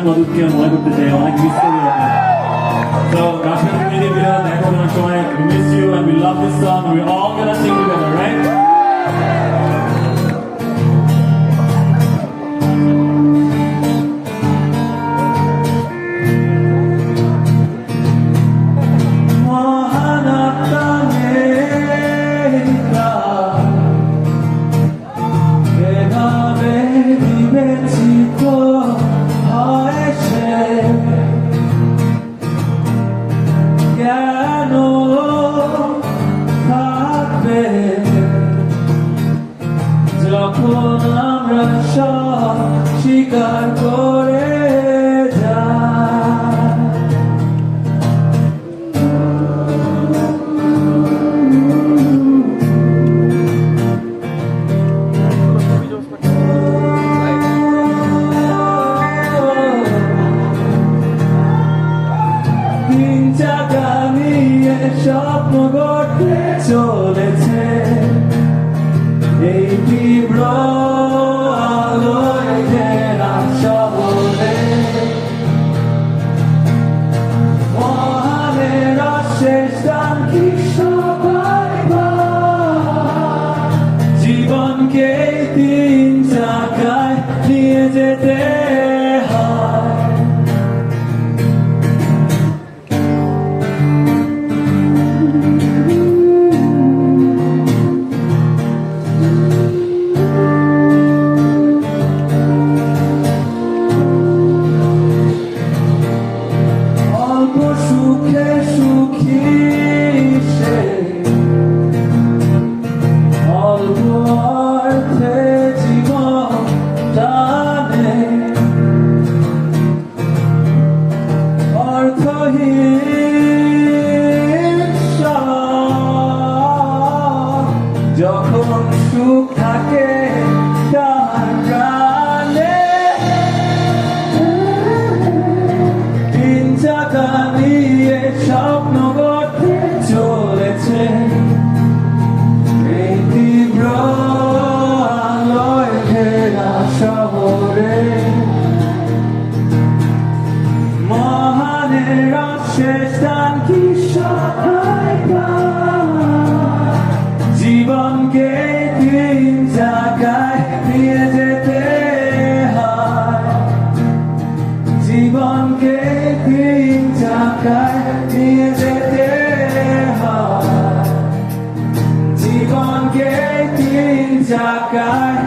মধুকে মনে করতে চাই, অনেক মিস করি ওকে। So, রাশিয়ান মিউজিক ভিডিও দেখানোর সময় we miss you and we love this song. We're all gonna sing together, right? যখন আমরা সব স্বীকার করে যাই, তিন চাকা নিয়ে স্বপ্ন গড়তে চলেছে এই তীব্র আলোয় ঘেরা শহরে। মহানের শেষ দান কি সবাই পায়? জীবনকে তিন চাকায় নিয়ে যেতে হয়। সুখে সুখী সে অল্প অর্থে জীবন টানে, অর্থহীন যখন সুখ থাকে তার প্রাণে। তিন চাকা নিয়ে স্বপ্ন গড়তে চলেছে এই তীব্র আলোয় ঘেরা শহরে। মহানের শেষ দান কি সবাই পায়? জীবনকে তিন চাকায় নিয়ে যেতে হয়। জীবনকে তিন চাকায় নিয়ে যেতে হয়। জীবনকে তিন চাকায়